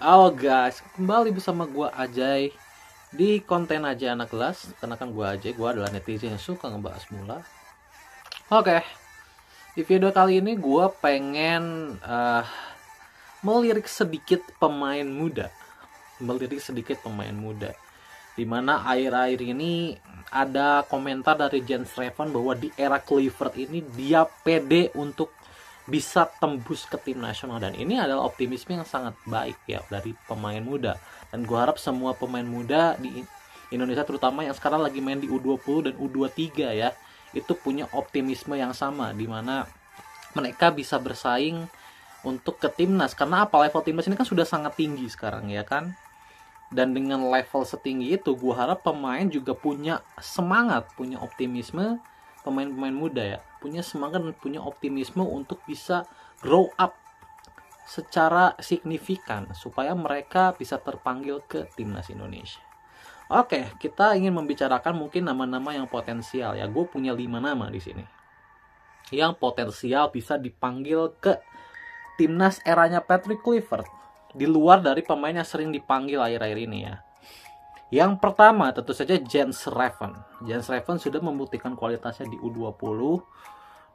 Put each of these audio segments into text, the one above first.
Halo guys, kembali bersama gua Ajay di konten Ajay Anak Kelas. Karena kan gua Ajay, gua adalah netizen yang suka ngebahas bola. Oke, di video kali ini gua pengen melirik sedikit pemain muda. Dimana akhir-akhir ini ada komentar dari Jens Revan bahwa di era Kluivert ini dia pede untuk bisa tembus ke tim nasional, dan ini adalah optimisme yang sangat baik ya dari pemain muda. Dan gue harap semua pemain muda di Indonesia, terutama yang sekarang lagi main di U20 dan U23 ya, itu punya optimisme yang sama, dimana mereka bisa bersaing untuk ke timnas. Karena apa, level timnas ini kan sudah sangat tinggi sekarang ya kan. Dan dengan level setinggi itu, gue harap pemain juga punya semangat, punya optimisme. Pemain-pemain muda ya punya semangat dan punya optimisme untuk bisa grow up secara signifikan supaya mereka bisa terpanggil ke timnas Indonesia. Oke, kita ingin membicarakan mungkin nama-nama yang potensial ya. Gue punya 5 nama di sini yang potensial bisa dipanggil ke timnas eranya Patrick Kluivert, di luar dari pemain yang sering dipanggil akhir-akhir ini ya. Yang pertama tentu saja Jens Revan. Jens Revan sudah membuktikan kualitasnya di U20.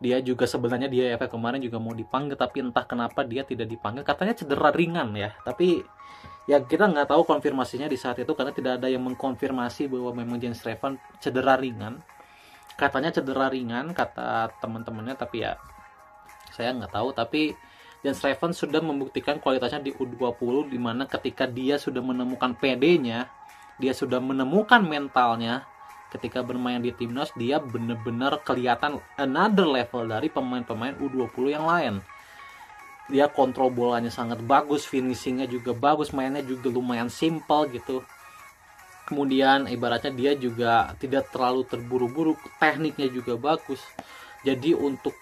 Dia juga sebenarnya di AFF kemarin juga mau dipanggil, tapi entah kenapa dia tidak dipanggil. Katanya cedera ringan ya. Tapi ya kita nggak tahu konfirmasinya di saat itu, karena tidak ada yang mengkonfirmasi bahwa memang Jens Revan cedera ringan. Katanya cedera ringan kata teman-temannya, tapi ya saya nggak tahu. Tapi Jens Revan sudah membuktikan kualitasnya di U20, dimana ketika dia sudah menemukan PD-nya, dia sudah menemukan mentalnya ketika bermain di timnas, dia benar-benar kelihatan another level dari pemain-pemain U20 yang lain. Dia kontrol bolanya sangat bagus, finishingnya juga bagus, mainnya juga lumayan simple gitu. Kemudian ibaratnya dia juga tidak terlalu terburu-buru, tekniknya juga bagus. Jadi untuk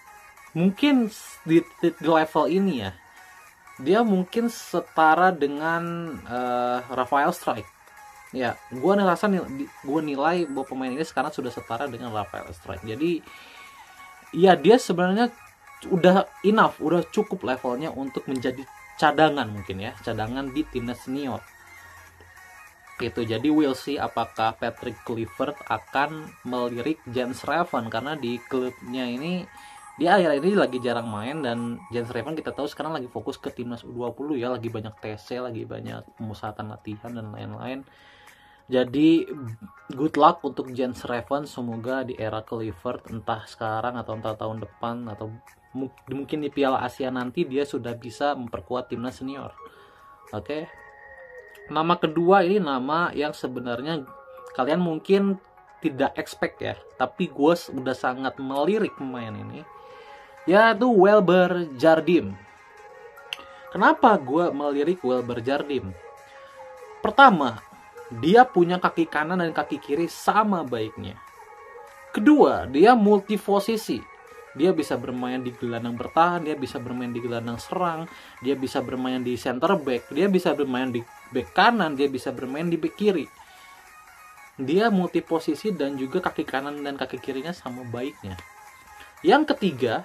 mungkin di level ini ya, dia mungkin setara dengan Rafael Strike. Ya, gue nilai bahwa pemain ini sekarang sudah setara dengan Rafael Strike. Jadi, ya dia sebenarnya udah enough, udah cukup levelnya untuk menjadi cadangan mungkin ya, cadangan di timnas senior. Itu jadi we'll see apakah Patrick Kluivert akan melirik Jens Revan, karena di klubnya ini dia akhir ini lagi jarang main, dan Jens Revan kita tahu sekarang lagi fokus ke timnas U20 ya, lagi banyak TC, lagi banyak pemusatan latihan dan lain-lain. Jadi good luck untuk Jens Revan, semoga di era Kluivert entah sekarang atau entah tahun depan atau mungkin di Piala Asia nanti dia sudah bisa memperkuat timnas senior. Oke. Nama kedua ini nama yang sebenarnya kalian mungkin tidak expect ya, tapi gue udah sangat melirik pemain ini, yaitu Welber Jardim. Kenapa gue melirik Welber Jardim? Pertama, dia punya kaki kanan dan kaki kiri sama baiknya. Kedua, dia multiposisi. Dia bisa bermain di gelandang bertahan, dia bisa bermain di gelandang serang, dia bisa bermain di center back, dia bisa bermain di back kanan, dia bisa bermain di back kiri. Dia multiposisi dan juga kaki kanan dan kaki kirinya sama baiknya. Yang ketiga,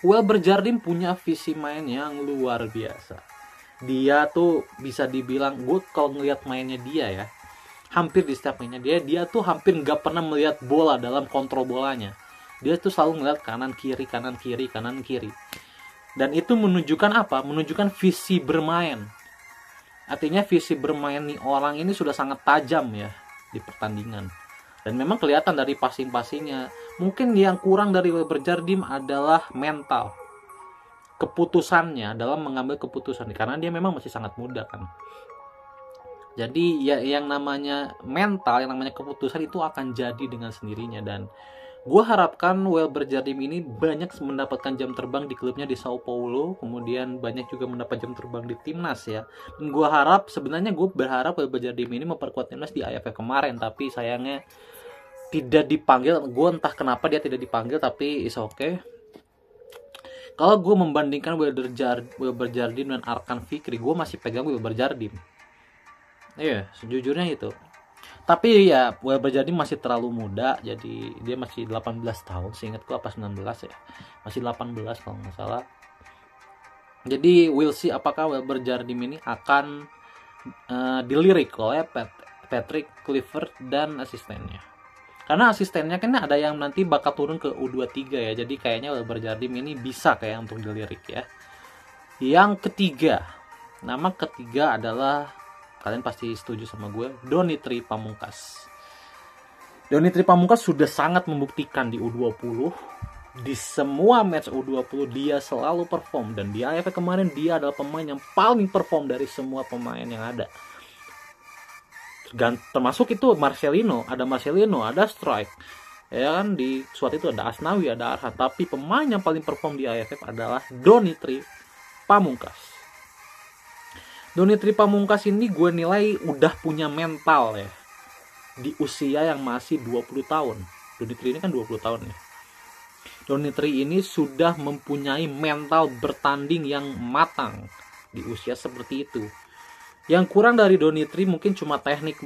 Welber Jardim punya visi main yang luar biasa. Dia tuh bisa dibilang, gue kalau ngelihat mainnya dia ya, hampir di setiap mainnya dia tuh hampir nggak pernah melihat bola dalam kontrol bolanya. Dia tuh selalu ngelihat kanan kiri, dan itu menunjukkan apa? Menunjukkan visi bermain. Artinya visi bermain nih orang ini sudah sangat tajam ya di pertandingan, dan memang kelihatan dari passing-passingnya. Mungkin yang kurang dari Welber Jardim adalah mental, keputusannya dalam mengambil keputusan, karena dia memang masih sangat muda kan. Jadi ya yang namanya mental, yang namanya keputusan itu akan jadi dengan sendirinya, dan gue harapkan Welber Jardim ini banyak mendapatkan jam terbang di klubnya di Sao Paulo, kemudian banyak juga mendapat jam terbang di timnas ya. Dan gue berharap Welber Jardim ini memperkuat timnas di AFF kemarin, tapi sayangnya tidak dipanggil. Gue entah kenapa dia tidak dipanggil, tapi is okay. Kalau gue membandingkan Welber Jardim dan Arkan Fikri, gue masih pegang Welber Jardim. Iya, sejujurnya itu. Tapi ya Welber Jardim masih terlalu muda, jadi dia masih 18 tahun, seingat gue apa 19 ya. Masih 18 kalau nggak salah. Jadi we'll see apakah Wilber Jardim ini akan dilirik oleh Patrick Kluivert dan asistennya. Karena asistennya kan ada yang nanti bakal turun ke U23 ya. Jadi kayaknya Wilber Jardim ini bisa kayak untuk dilirik ya. Yang ketiga, nama ketiga adalah, kalian pasti setuju sama gue, Donitri Pamungkas. Donitri Pamungkas sudah sangat membuktikan di U20. Di semua match U20 dia selalu perform, dan di AFF kemarin dia adalah pemain yang paling perform dari semua pemain yang ada. Dan termasuk itu Marcelino, ada Strike. Ya kan, di SWAT itu ada Asnawi, ada Arhat, tapi pemain yang paling perform di AFF adalah Donitri Pamungkas. Donitri Pamungkas ini gue nilai udah punya mental ya. Di usia yang masih 20 tahun. Donitri ini kan 20 tahun ya. Donitri ini sudah mempunyai mental bertanding yang matang di usia seperti itu. Yang kurang dari Donitri mungkin cuma teknik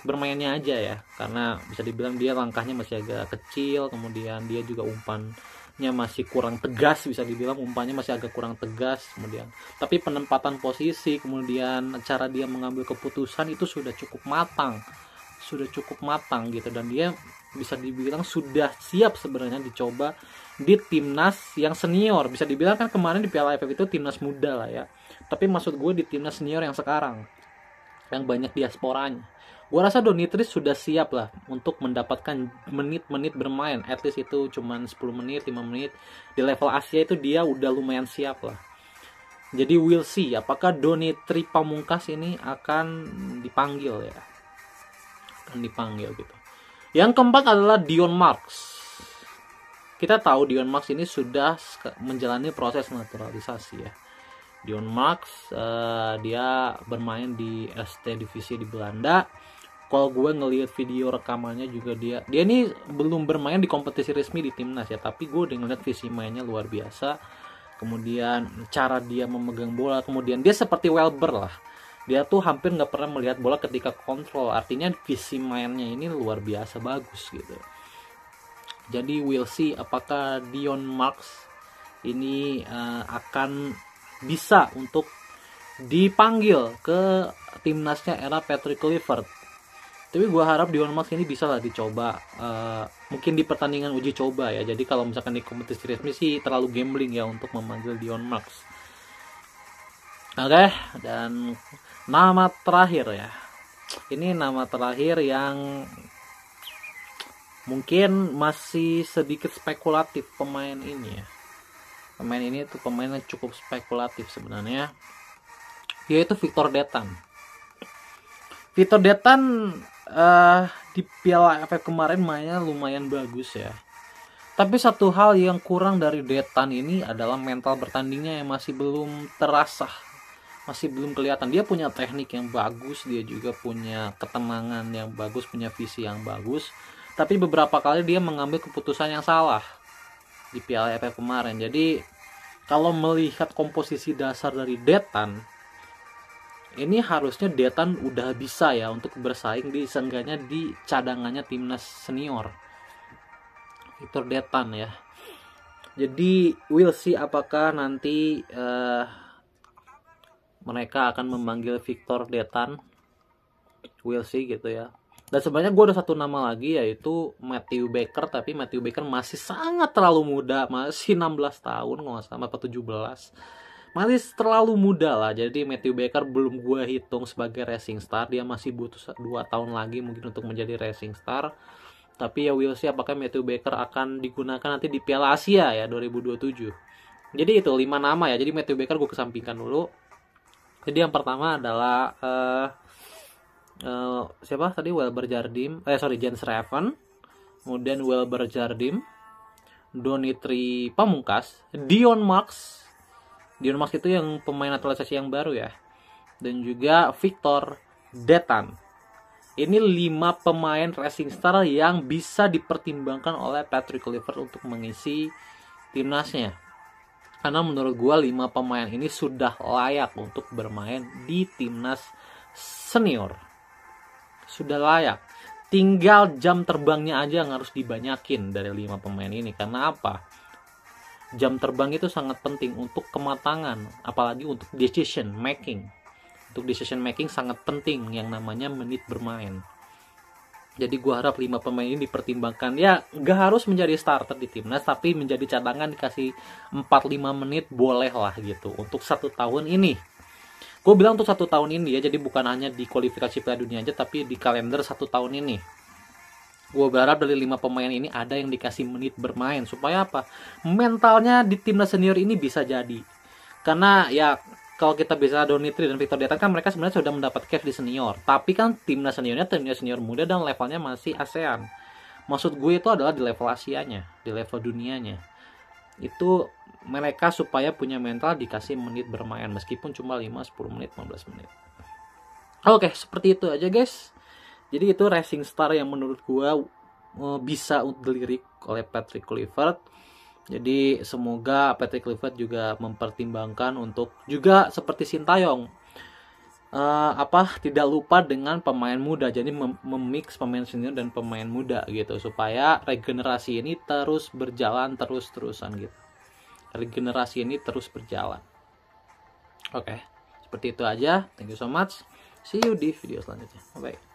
bermainnya aja ya. Karena bisa dibilang dia langkahnya masih agak kecil, kemudian dia juga umpannya masih kurang tegas, bisa dibilang umpannya masih agak kurang tegas, kemudian tapi penempatan posisi, kemudian cara dia mengambil keputusan itu sudah cukup matang gitu, dan dia bisa dibilang sudah siap sebenarnya dicoba di timnas yang senior. Bisa dibilang kan kemarin di Piala AFF itu timnas muda lah ya, tapi maksud gue di timnas senior yang sekarang yang banyak diasporanya. Gue rasa Donitri sudah siap lah untuk mendapatkan menit-menit bermain, at least itu cuman 10 menit, 5 menit. Di level Asia itu dia udah lumayan siap lah. Jadi we'll see apakah Donitri Pamungkas ini akan dipanggil ya. Gitu. Yang keempat adalah Dion Marks. Kita tahu Dion Marks ini sudah menjalani proses naturalisasi ya. Dion Marks dia bermain di ST divisi di Belanda. Kalau gue ngelihat video rekamannya juga dia ini belum bermain di kompetisi resmi di timnas ya, tapi gue udah ngeliat visi mainnya luar biasa. Kemudian cara dia memegang bola, kemudian dia seperti Welber lah. Dia tuh hampir nggak pernah melihat bola ketika kontrol. Artinya visi mainnya ini luar biasa bagus gitu. Jadi we'll see apakah Dion Marks ini akan bisa untuk dipanggil ke timnasnya era Patrick Kluivert. Tapi gue harap Dion Marks ini bisa lah dicoba. Mungkin di pertandingan uji coba ya. Jadi kalau misalkan di kompetisi resmi sih terlalu gambling ya untuk memanggil Dion Marks. Oke, dan nama terakhir ya. Ini nama terakhir yang mungkin masih sedikit spekulatif pemain ini ya. Pemain ini tuh pemain yang cukup spekulatif sebenarnya. Yaitu Victor Detan. Victor Detan di Piala AFF kemarin mainnya lumayan bagus ya. Tapi satu hal yang kurang dari Detan ini adalah mental bertandingnya yang masih belum terasa. Masih belum kelihatan. Dia punya teknik yang bagus, dia juga punya ketenangan yang bagus, punya visi yang bagus, tapi beberapa kali dia mengambil keputusan yang salah di Piala AFF kemarin. Jadi kalau melihat komposisi dasar dari Detan, ini harusnya Detan udah bisa ya untuk bersaing di seenggaknya di cadangannya timnas senior. Victor Detan ya. Jadi we'll see apakah nanti mereka akan memanggil Victor Detan. We'll see gitu ya. Dan sebenarnya gue ada satu nama lagi yaitu Matthew Baker. Tapi Matthew Baker masih sangat terlalu muda. Masih 16 tahun kalau nggak salah, atau 17. Masih terlalu muda lah. Jadi Matthew Baker belum gue hitung sebagai racing star. Dia masih butuh 2 tahun lagi mungkin untuk menjadi racing star. Tapi ya we'll see apakah Matthew Baker akan digunakan nanti di Piala Asia ya 2027. Jadi itu 5 nama ya. Jadi Matthew Baker gue kesampingkan dulu. Jadi yang pertama adalah siapa tadi? Wilber Jardim, Jens Reven, kemudian Wilber Jardim, Donitri Pamungkas, Dion Marks. Dion Marks itu yang pemain naturalisasi yang baru ya. Dan juga Victor Detan. Ini 5 pemain racing star yang bisa dipertimbangkan oleh Patrick Kluivert untuk mengisi timnasnya. Karena menurut gue 5 pemain ini sudah layak untuk bermain di timnas senior. Sudah layak. Tinggal jam terbangnya aja yang harus dibanyakin dari 5 pemain ini. Karena apa? jam terbang itu sangat penting untuk kematangan, apalagi untuk decision making. Untuk decision making sangat penting yang namanya menit bermain. Jadi gue harap 5 pemain ini dipertimbangkan. Ya gak harus menjadi starter di timnas, tapi menjadi cadangan dikasih 4-5 menit boleh lah gitu untuk 1 tahun ini. Gue bilang untuk 1 tahun ini ya, jadi bukan hanya di kualifikasi Piala Dunia aja, tapi di kalender 1 tahun ini. Gue berharap dari 5 pemain ini ada yang dikasih menit bermain. Supaya apa? Mentalnya di timnas senior ini bisa jadi. Karena ya kalau kita bisa Donitri dan Victor Dietan kan mereka sebenarnya sudah mendapat cash di senior. Tapi kan timnas seniornya timnas senior muda dan levelnya masih ASEAN. Maksud gue itu adalah di level Asianya, di level dunianya. Itu mereka supaya punya mental dikasih menit bermain meskipun cuma 5, 10 menit, 15 menit. Oke, seperti itu aja guys. Jadi itu Rising Star yang menurut gua bisa dilirik oleh Patrick Kluivert. Jadi semoga Patrick Kluivert juga mempertimbangkan untuk juga seperti Sintayong tidak lupa dengan pemain muda. Jadi memix pemain senior dan pemain muda gitu supaya regenerasi ini terus berjalan terus-terusan gitu. Regenerasi ini terus berjalan. Oke, seperti itu aja. Thank you so much. See you di video selanjutnya. Bye.